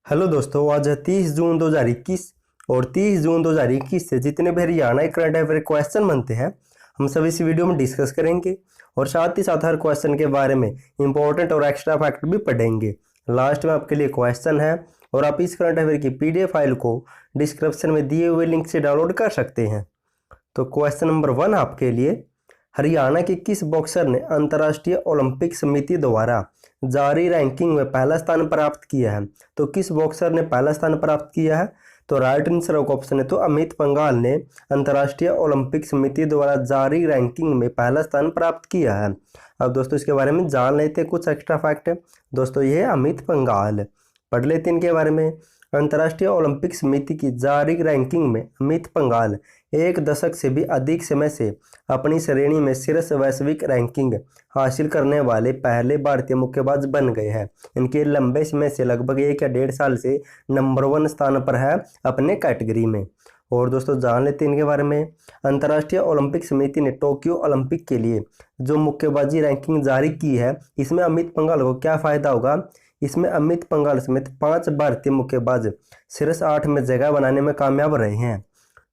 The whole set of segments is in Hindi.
हेलो दोस्तों, आज है 30 जून 2021 और 30 जून 2021 से जितने भी हरियाणा करंट अफेयर क्वेश्चन बनते हैं हम सब इस वीडियो में डिस्कस करेंगे और साथ ही साथ हर क्वेश्चन के बारे में इंपॉर्टेंट और एक्स्ट्रा फैक्ट भी पढ़ेंगे। लास्ट में आपके लिए क्वेश्चन है और आप इस करंट अफेयर की पीडीएफ फाइल को डिस्क्रिप्शन में दिए हुए लिंक से डाउनलोड कर सकते हैं। तो क्वेश्चन नंबर 1 आपके लिए, हरियाणा के किस बॉक्सर ने अंतर्राष्ट्रीय ओलंपिक समिति द्वारा जारी रैंकिंग में पहला स्थान प्राप्त किया है? तो किस बॉक्सर ने पहला स्थान प्राप्त किया है? तो राइट आंसर ऑप्शन है तो अमित पंघाल ने अंतर्राष्ट्रीय ओलंपिक समिति द्वारा जारी रैंकिंग में पहला स्थान प्राप्त किया है। अब दोस्तों इसके बारे में जान लेते हैं कुछ एक्स्ट्रा फैक्ट। दोस्तों ये है अमित पंघाल, पढ़ लेते हैं इनके बारे में। अंतर्राष्ट्रीय ओलंपिक समिति की जारी रैंकिंग में अमित पंघाल एक दशक से भी अधिक समय से अपनी श्रेणी में शीर्ष वैश्विक रैंकिंग हासिल करने वाले पहले भारतीय मुक्केबाज बन गए हैं। इनके लंबे समय से लगभग 1 या 1.5 साल से नंबर 1 स्थान पर है अपने कैटेगरी में। और दोस्तों जान लेते हैं इनके बारे में। अंतर्राष्ट्रीय ओलंपिक समिति ने टोक्यो ओलंपिक के लिए जो मुक्केबाजी रैंकिंग जारी की है, इसमें अमित पंघाल को क्या फायदा होगा? इसमें अमित पंघाल समेत 5 भारतीय मुक्केबाज शीर्ष 8 में जगह बनाने में कामयाब रहे हैं।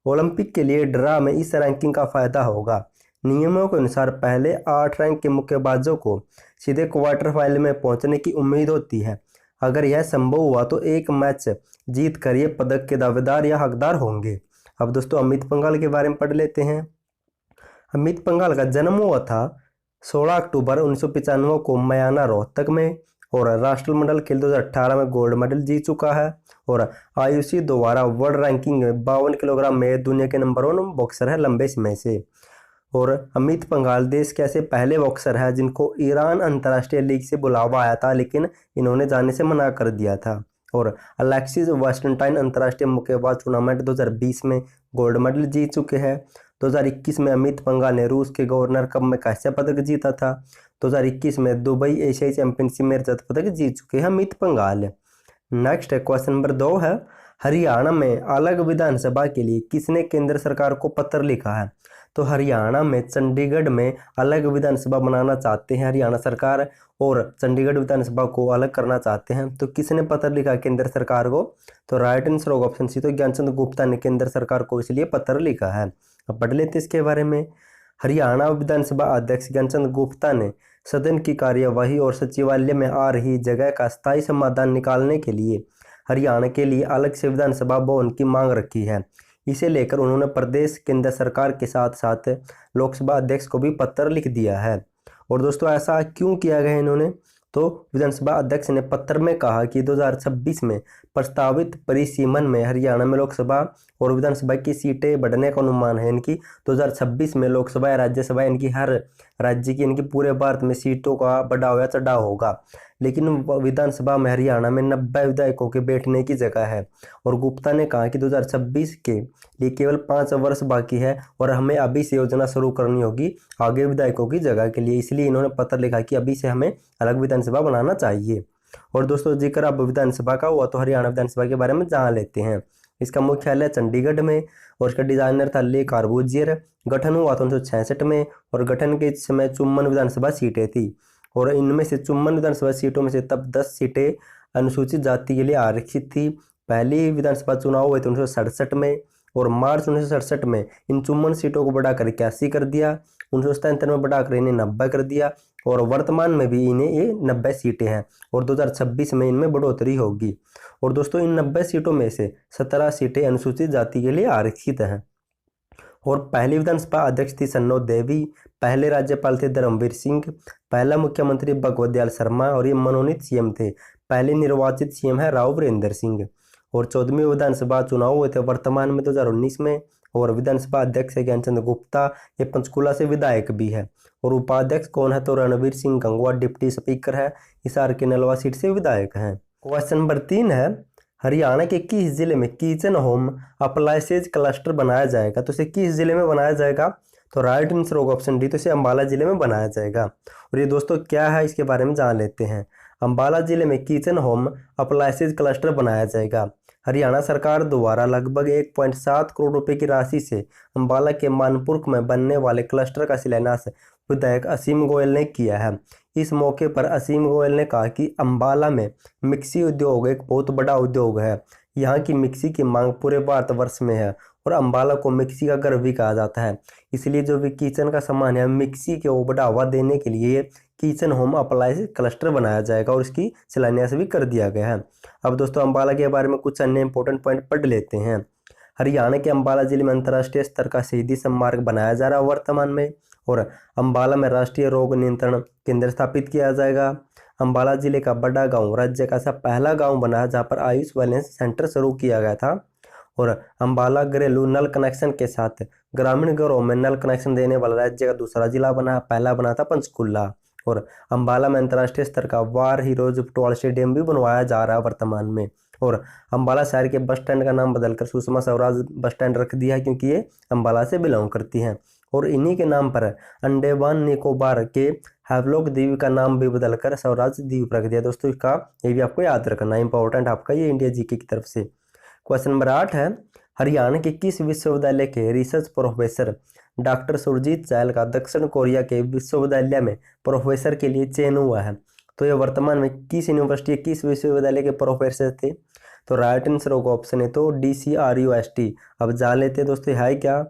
ओलंपिक के लिए ड्रा में इस रैंकिंग का फायदा होगा। नियमों के अनुसार पहले 8 रैंक के मुक्केबाजों को सीधे क्वार्टर फाइनल में पहुंचने की उम्मीद होती है। अगर यह संभव हुआ तो एक मैच जीत कर ये पदक के दावेदार या हकदार होंगे। अब दोस्तों अमित पंघाल के बारे में पढ़ लेते हैं। अमित पंघाल का जन्म हुआ था 16 अक्टूबर 1995 को म्याना रोहतक में और राष्ट्रमंडल खेल 2018 में गोल्ड मेडल जीत चुका है और आईओसी द्वारा वर्ल्ड रैंकिंग में 52 किलोग्राम में दुनिया के नंबर 1 बॉक्सर है लंबे समय से। और अमित पंघाल देश के ऐसे पहले बॉक्सर है जिनको ईरान अंतर्राष्ट्रीय लीग से बुलावा आया था, लेकिन इन्होंने जाने से मना कर दिया था। और अलेक्सिस वालेंटाइन अंतर्राष्ट्रीय मुक्केबाज टूर्नामेंट 2020 में गोल्ड मेडल जीत चुके हैं। 2021 में अमित पंघाल ने रूस के गवर्नर कप में कांस्य पदक जीता था। 2021 में दुबई एशियाई चैंपियनशिप में रजत पदक जीत चुके हैं अमित पंघाल। नेक्स्ट है क्वेश्चन नंबर 2 है, हरियाणा में अलग विधानसभा के लिए किसने केंद्र सरकार को पत्र लिखा है? तो हरियाणा में चंडीगढ़ में अलग विधानसभा बनाना चाहते हैं हरियाणा सरकार और चंडीगढ़ विधानसभा को अलग करना चाहते हैं। तो किसने पत्र लिखा केंद्र सरकार को? तो राइट आंसर होगा ऑप्शन सी, तो ज्ञानचंद गुप्ता ने केंद्र सरकार को इसलिए पत्र लिखा है। अब पढ़ लेते इसके बारे में। हरियाणा विधानसभा अध्यक्ष ज्ञानचंद गुप्ता ने सदन की कार्यवाही और सचिवालय में आ रही जगह का स्थायी समाधान निकालने के लिए हरियाणा के लिए अलग से विधानसभा भवन की मांग रखी है। इसे लेकर उन्होंने प्रदेश केंद्र सरकार के साथ साथ लोकसभा अध्यक्ष को भी पत्र लिख दिया है। और दोस्तों ऐसा क्यों किया गया इन्होंने? तो विधानसभा अध्यक्ष ने पत्र में कहा कि 2026 में प्रस्तावित परिसीमन में हरियाणा में लोकसभा और विधानसभा की सीटें बढ़ने का अनुमान है। इनकी 2026 में लोकसभा या राज्यसभा इनकी हर राज्य की इनकी पूरे भारत में सीटों का बढ़ाव या चढ़ाव होगा, लेकिन विधानसभा में हरियाणा में 90 विधायकों के बैठने की जगह है। और गुप्ता ने कहा कि 2026 के लिए केवल 5 वर्ष बाकी है और हमें अभी से योजना शुरू करनी होगी आगे विधायकों की जगह के लिए। इसलिए इन्होंने पत्र लिखा कि अभी से हमें अलग विधानसभा बनाना चाहिए। और दोस्तों जिक्र अब विधानसभा का हुआ तो हरियाणा विधानसभा के बारे में जान लेते हैं। इसका मुख्यालय चंडीगढ़ में और इसका डिजाइनर था ले कार्बूजियर। गठन हुआ था 1966 में और गठन के समय 54 विधानसभा सीटें थी और इनमें से 54 विधानसभा सीटों में से तब 10 सीटें अनुसूचित जाति के लिए आरक्षित थी। पहली विधानसभा चुनाव हुए थे 1967 में और मार्च 1967 में इन 54 सीटों को बढ़ाकर 81 कर दिया। 1977 में बढ़ाकर इन्हें 90 कर दिया और वर्तमान में भी इन्हें ये 90 सीटें हैं और 2026 में इनमें बढ़ोतरी होगी। और दोस्तों इन 90 सीटों में से 17 सीटें अनुसूचित जाति के लिए आरक्षित हैं। और पहली विधानसभा अध्यक्ष थी सन्नो देवी, पहले राज्यपाल थे धर्मवीर सिंह, पहला मुख्यमंत्री भगवत दयाल शर्मा और ये मनोनीत सीएम थे। पहले निर्वाचित सीएम है राव वीरेंद्र सिंह। और 14वीं विधानसभा चुनाव हुए थे वर्तमान में 2019 में और विधानसभा अध्यक्ष है ज्ञानचंद गुप्ता, ये पंचकुला से विधायक भी है। और उपाध्यक्ष कौन है? तो रणवीर सिंह गंगवा डिप्टी स्पीकर है, हिसार के नलवा सीट से विधायक हैं। क्वेश्चन नंबर 3 है, हरियाणा के किस जिले में किचन होम अप्लायंसेज क्लस्टर बनाया जाएगा? तो इसे किस जिले में बनाया जाएगा? तो राइट आंसर होगा ऑप्शन डी, तो इसे अम्बाला जिले में बनाया जाएगा। और ये दोस्तों क्या है इसके बारे में जान लेते हैं। अम्बाला जिले में किचन होम अप्लायंसेज क्लस्टर बनाया जाएगा। हरियाणा सरकार द्वारा लगभग 1.7 करोड़ रुपए की राशि से अम्बाला के मानपुर में बनने वाले क्लस्टर का शिलान्यास विधायक असीम गोयल ने किया है। इस मौके पर असीम गोयल ने कहा कि अंबाला में मिक्सी उद्योग एक बहुत बड़ा उद्योग है। यहाँ की मिक्सी की मांग पूरे भारतवर्ष में है और अंबाला को मिक्सी का घर भी कहा जाता है। इसलिए जो भी किचन का सामान है, मिक्सी को बढ़ावा देने के लिए किचन होम अप्लायंस क्लस्टर बनाया जाएगा और इसकी शिलान्यास भी कर दिया गया है। अब दोस्तों अंबाला के बारे में कुछ अन्य इंपॉर्टेंट पॉइंट पढ़ लेते हैं। हरियाणा के अंबाला जिले में अंतर्राष्ट्रीय स्तर का शहीदी स्मारक बनाया जा रहा है वर्तमान में, और अंबाला में राष्ट्रीय रोग नियंत्रण केंद्र स्थापित किया जाएगा। अंबाला जिले का बड़ा गांव राज्य का ऐसा पहला गांव बना है जहां पर आयुष वेलनेस सेंटर शुरू किया गया था। और अंबाला घरेलू नल कनेक्शन के साथ ग्रामीण घरों में नल कनेक्शन देने वाला राज्य का दूसरा जिला बना। पहला बना था पंचकुला। और अंबाला में अंतर्राष्ट्रीय स्तर का वार हीरोज फुटबॉल स्टेडियम भी बनवाया जा रहा है वर्तमान में। और अंबाला शहर के बस स्टैंड का नाम बदलकर सुषमा स्वराज बस स्टैंड रख दिया है क्योंकि ये अंबाला से बिलोंग करती हैं। और इन्हीं के नाम पर अंडमान निकोबार के हैवलॉक द्वीप का नाम भी बदलकर स्वराज द्वीप रख दिया। दोस्तों इसका ये भी आपको याद रखना इंपॉर्टेंट आपका ये इंडिया जीके की तरफ से। क्वेश्चन नंबर 8 है, हरियाणा के किस विश्वविद्यालय के research professor doctor Surjeet Chayal का दक्षिण कोरिया के विश्वविद्यालय में प्रोफेसर के लिए चयन हुआ है? तो ये वर्तमान में किस यूनिवर्सिटी किस विश्वविद्यालय के प्रोफेसर थे? तो राइट आंसर होगा ऑप्शन है तो DCRUST। अब जान लेते हैं दोस्तों है क्या,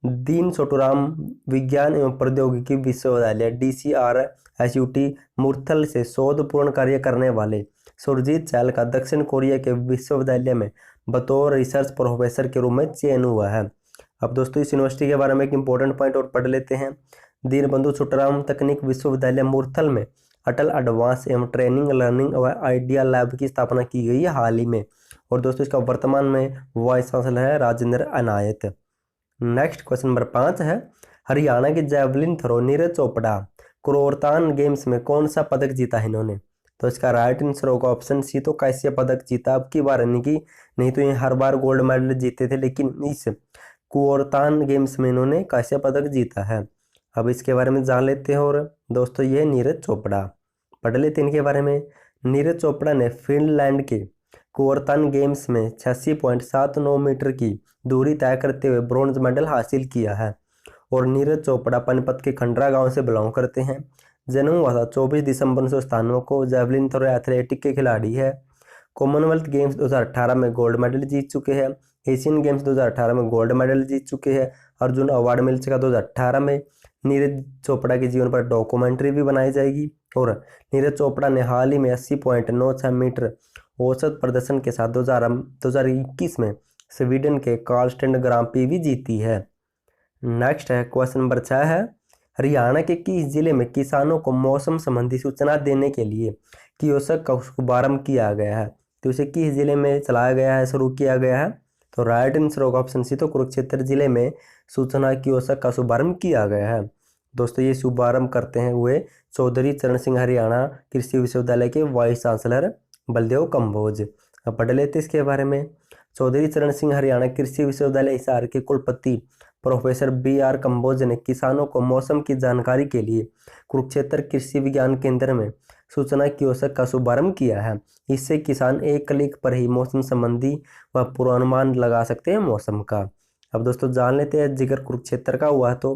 दीन छोटूराम विज्ञान एवं प्रौद्योगिकी विश्वविद्यालय DCRSUT मुरथल से शोध पूर्ण कार्य करने वाले सुरजीत चायल का दक्षिण कोरिया के विश्वविद्यालय में बतौर रिसर्च प्रोफेसर के रूप में चयन हुआ है। अब दोस्तों इस यूनिवर्सिटी के बारे में एक इंपॉर्टेंट पॉइंट और पढ़ लेते हैं। दीनबंधु छोटूराम तकनीक विश्वविद्यालय मुरथल में अटल एडवांस एवं ट्रेनिंग लर्निंग व आइडिया लैब की स्थापना की गई है हाल ही में। और दोस्तों इसका वर्तमान में वाइस चांसलर है Rajendra Anayat. Next question number 5 है, हरियाणा के जैवलिन थ्रो नीरज चोपड़ा क्रोरतान गेम्स में कौन सा पदक जीता है इन्होंने? तो इसका राइट आंसर होगा ऑप्शन सी तो कैसे पदक जीता। अब की बार नहीं तो ये हर बार गोल्ड मेडल जीते थे, लेकिन इस क्रोरतान गेम्स में इन्होंने कैसे पदक जीता है। अब इसके बारे में जान लेते हैं। और दोस्तों ये नीरज चोपड़ा पढ़ लेते हैं इनके बारे में। नीरज चोपड़ा ने फिनलैंड के क्रोरतान गेम्स में 86.79 मीटर की दूरी तय करते हुए ब्रॉन्ज मेडल हासिल किया है। और नीरज चोपड़ा पानीपत के खंडरा गांव से बिलोंग करते हैं। जन्म हुआ था 24 दिसंबर 1997 को। जैवलिन थ्रो एथलेटिक के खिलाड़ी है। कॉमनवेल्थ गेम्स 2018 में गोल्ड मेडल जीत चुके हैं। एशियन गेम्स 2018 में गोल्ड मेडल जीत चुके हैं। अर्जुन अवार्ड मिल चुका 2018 में। नीरज चोपड़ा के जीवन पर डॉक्यूमेंट्री भी बनाई जाएगी। और नीरज चोपड़ा ने हाल ही में 80.96 मीटर औसत प्रदर्शन के साथ 2021 में स्वीडन के कार्लस्टेड ग्रां प्री भी जीती है। नेक्स्ट है क्वेश्चन नंबर 6 है, हरियाणा के किस जिले में किसानों को मौसम संबंधी सूचना देने के लिए कियोस्क का शुभारंभ किया गया है? तो इसे किस जिले में चलाया गया है, शुरू किया गया है? तो राइट आंसर होगा ऑप्शन सी तो कुरुक्षेत्र जिले में सूचना कियोस्क का शुभारंभ किया गया है। दोस्तों ये शुभारंभ करते हैं हुए चौधरी चरण सिंह हरियाणा कृषि विश्वविद्यालय के वाइस चांसलर बलदेव कंबोज। अब पढ़ लेते इसके बारे में। चौधरी चरण सिंह हरियाणा कृषि विश्वविद्यालय हिसार के कुलपति प्रोफेसर BR कंबोज ने किसानों को मौसम की जानकारी के लिए कुरुक्षेत्र कृषि विज्ञान केंद्र में सूचना कियोस्क का शुभारंभ किया है। इससे किसान एक क्लिक पर ही मौसम संबंधी व पूर्वानुमान लगा सकते हैं मौसम का। अब दोस्तों जान लेते हैं जिक्र कुरुक्षेत्र का हुआ तो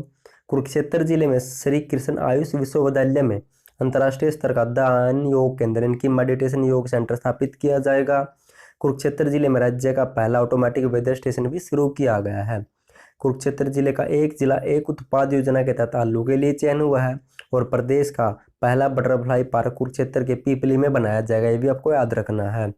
कुरुक्षेत्र जिले में श्री कृष्ण आयुष विश्वविद्यालय में अंतर्राष्ट्रीय स्तर का ध्यान योग केंद्र इनकी मेडिटेशन योग सेंटर स्थापित किया जाएगा। कुरुक्षेत्र जिले में राज्य का पहला ऑटोमेटिक वेदर स्टेशन भी शुरू किया गया है। कुरुक्षेत्र जिले का एक जिला एक उत्पाद योजना के तहत आलू के लिए चयन हुआ है। और प्रदेश का पहला बटरफ्लाई पार्क कुरुक्षेत्र के पीपली में बनाया जाएगा, ये भी आपको याद रखना है।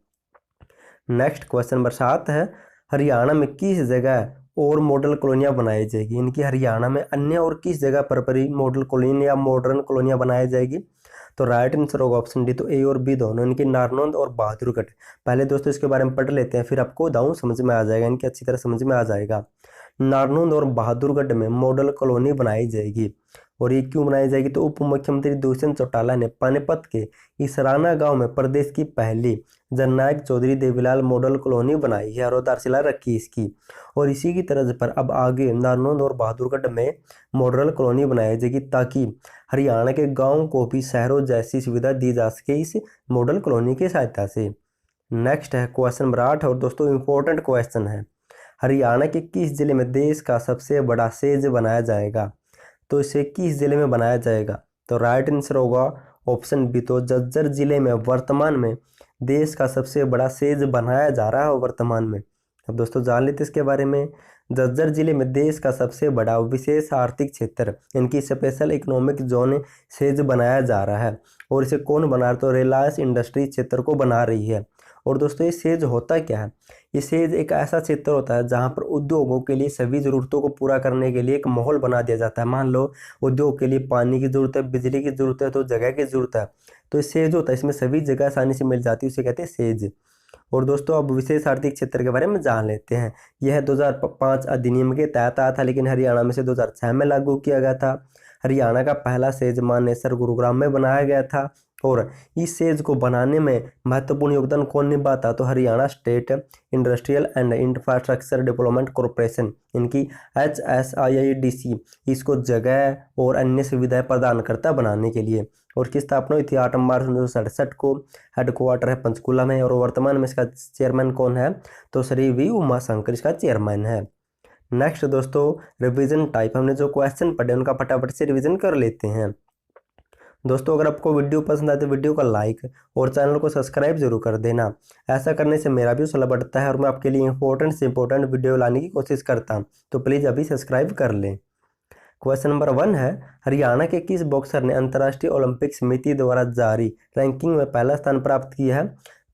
नेक्स्ट क्वेश्चन नंबर 7 है, हरियाणा में किस जगह और मॉडल कॉलोनियाँ बनाई जाएगी? इनकी हरियाणा में अन्य और किस जगह पर मॉडल कॉलोनी या मॉडर्न कॉलोनियाँ बनाई जाएगी? तो राइट आंसर होगा ऑप्शन डी तो ए और बी दोनों, इनकी नारनौंद और बहादुरगढ़। पहले दोस्तों इसके बारे में पढ़ लेते हैं, फिर आपको दाऊं समझ में आ जाएगा, इनकी अच्छी तरह समझ में आ जाएगा। नारनौंद और बहादुरगढ़ में मॉडल कॉलोनी बनाई जाएगी। और ये क्यों बनाई जाएगी? तो उप मुख्यमंत्री दुष्यंत चौटाला ने पानीपत के इसराना गांव में प्रदेश की पहली जननायक चौधरी देवीलाल मॉडल कॉलोनी बनाई है और आधारशिला रखी इसकी। और इसी की तर्ज पर अब आगे नारनौंद और बहादुरगढ़ में मॉडल कॉलोनी बनाई जाएगी ताकि हरियाणा के गाँव को भी शहरों जैसी सुविधा दी जा सके इस मॉडल कॉलोनी की सहायता से। नेक्स्ट है क्वेश्चन नंबर 8 और दोस्तों इंपॉर्टेंट क्वेश्चन है, हरियाणा के किस जिले में देश का सबसे बड़ा सेज बनाया जाएगा? तो इसे किस जिले में बनाया जाएगा? तो राइट आंसर होगा ऑप्शन बी। तो झज्जर जिले में वर्तमान में देश का सबसे बड़ा सेज बनाया जा रहा है वर्तमान में। अब दोस्तों जान लेते इसके बारे में। झज्जर जिले में देश का सबसे बड़ा विशेष आर्थिक क्षेत्र इनकी स्पेशल इकोनॉमिक जोन सेज बनाया जा रहा है। और इसे कौन बना रहा है? तो रिलायंस इंडस्ट्री क्षेत्र को बना रही है। और दोस्तों ये सेज होता क्या है? ये सेज एक ऐसा क्षेत्र होता है जहाँ पर उद्योगों के लिए सभी ज़रूरतों को पूरा करने के लिए एक माहौल बना दिया जाता है। मान लो उद्योग के लिए पानी की ज़रूरत है, बिजली की ज़रूरत है, तो जगह की ज़रूरत है, तो ये सेज होता है, इसमें सभी जगह आसानी से मिल जाती है, उसे कहते हैं सेज। और दोस्तों अब विशेष आर्थिक क्षेत्र के बारे में जान लेते हैं। यह 2005 अधिनियम के तहत आया था, लेकिन हरियाणा में से 2006 में लागू किया गया था। हरियाणा का पहला सेज मानेसर गुरुग्राम में बनाया गया था। और इस सेज को बनाने में महत्वपूर्ण योगदान कौन निभाता? तो Haryana state industrial and infrastructure development corporation, इनकी HSIIDC इसको जगह और अन्य सुविधाएं प्रदान करता बनाने के लिए। और इसकी स्थापना हुई थी 8 मार्च 1967 को। हेडक्वार्टर है पंचकुला में। और वर्तमान में इसका चेयरमैन कौन है? तो श्री वी उमाशंकर इसका चेयरमैन है। नेक्स्ट दोस्तों रिवीजन टाइप, हमने जो क्वेश्चन पढ़े उनका फटाफट से रिवीजन कर लेते हैं। दोस्तों अगर आपको वीडियो पसंद आए तो वीडियो का लाइक और चैनल को सब्सक्राइब जरूर कर देना। ऐसा करने से मेरा भी हौसला बढ़ता है और मैं आपके लिए इंपॉर्टेंट से इंपॉर्टेंट वीडियो लाने की कोशिश करता हूँ, तो प्लीज़ अभी सब्सक्राइब कर लें। क्वेश्चन नंबर 1 है, हरियाणा के किस बॉक्सर ने अंतर्राष्ट्रीय ओलंपिक समिति द्वारा जारी रैंकिंग में पहला स्थान प्राप्त किया है?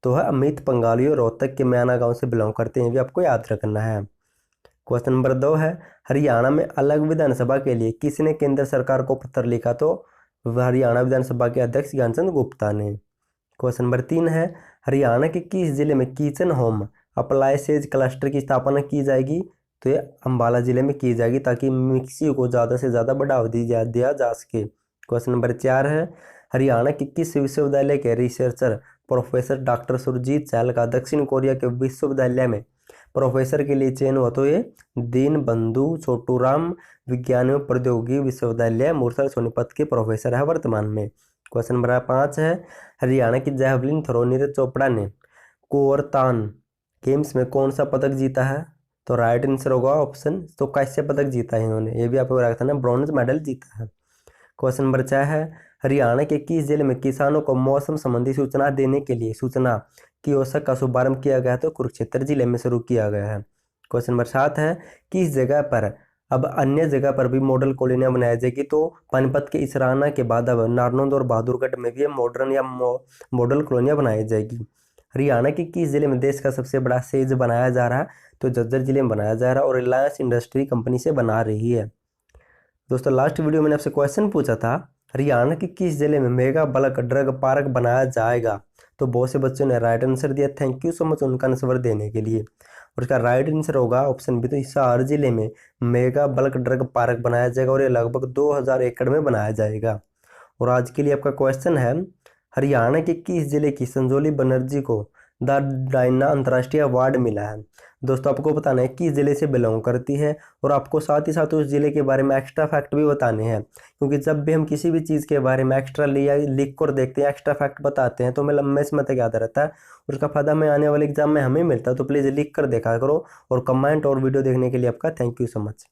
तो है अमित पंगालियो, रोहतक के म्याना गांव से बिलोंग करते हैं, भी आपको याद रखना है। क्वेश्चन नंबर 2 है, हरियाणा में अलग विधानसभा के लिए किसने केंद्र सरकार को पत्र लिखा? तो हरियाणा विधानसभा के अध्यक्ष ज्ञानचंद गुप्ता ने। क्वेश्चन नंबर 3 है, हरियाणा के किस जिले में किचन होम अप्लायंसेज क्लस्टर की स्थापना की जाएगी? तो ये अम्बाला जिले में की जाएगी, ताकि मिक्सी को ज़्यादा से ज़्यादा बढ़ावा दिया जा सके। क्वेश्चन नंबर 4 है, हरियाणा के किस विश्वविद्यालय के रिसर्चर प्रोफेसर डॉक्टर सुरजीत सहल का दक्षिण कोरिया के विश्वविद्यालय में प्रोफेसर के लिए चयन हुआ? तो ये दीन बंधु छोटूराम विज्ञान एवं प्रौद्योगिकी विश्वविद्यालय मूर्छा सोनीपत के प्रोफेसर है वर्तमान में। क्वेश्चन नंबर 5 है, हरियाणा की जैवलिन थ्रो नीरज चोपड़ा ने कोरतान गेम्स में कौन सा पदक जीता है? तो राइट आंसर होगा ऑप्शन, तो कैसे पदक जीता है इन्होंने, ये भी आपको रखना है, ब्रॉन्ज मेडल जीता है। क्वेश्चन नंबर 6 है, हरियाणा के किस जिले में किसानों को मौसम संबंधी सूचना देने के लिए सूचना कियोस्क का शुभारंभ किया गया है? तो कुरुक्षेत्र जिले में शुरू किया गया है। क्वेश्चन नंबर 7 है, किस जगह पर अब अन्य जगह पर भी मॉडल कॉलोनियां बनाई जाएगी? तो पानीपत के इसराना के बाद अब नारनौंद और बहादुरगढ़ में भी मॉडर्न या मॉडल कॉलोनियां बनाई जाएगी। हरियाणा के किस जिले में देश का सबसे बड़ा सेज बनाया जा रहा है? तो झज्जर जिले में बनाया जा रहा है और रिलायंस इंडस्ट्री कंपनी से बना रही है। दोस्तों लास्ट वीडियो मैंने आपसे क्वेश्चन पूछा था, हरियाणा के किस जिले में मेगा बल्क ड्रग पार्क बनाया जाएगा? तो बहुत से बच्चों ने राइट आंसर दिया, थैंक यू सो मच उनका आंसर देने के लिए। और इसका राइट आंसर होगा ऑप्शन बी, तो हिसार जिले में मेगा बल्क ड्रग पार्क बनाया जाएगा और ये लगभग 2000 एकड़ में बनाया जाएगा। और आज के लिए आपका क्वेश्चन है, हरियाणा के किस जिले की संजोली बनर्जी को द डायना अंतर्राष्ट्रीय अवार्ड मिला है? दोस्तों आपको बताना है किस जिले से बिलोंग करती है और आपको साथ ही साथ उस जिले के बारे में एक्स्ट्रा फैक्ट भी बताने हैं, क्योंकि जब भी हम किसी भी चीज़ के बारे में एक्स्ट्रा लिख कर देखते हैं, एक्स्ट्रा फैक्ट बताते हैं, तो हमें लंबे समय तक याद रहता है। उसका फायदा हमें आने वाले एग्जाम में हमें मिलता है। तो प्लीज़ लिख कर देखा करो। और कमेंट और वीडियो देखने के लिए आपका थैंक यू सो मच।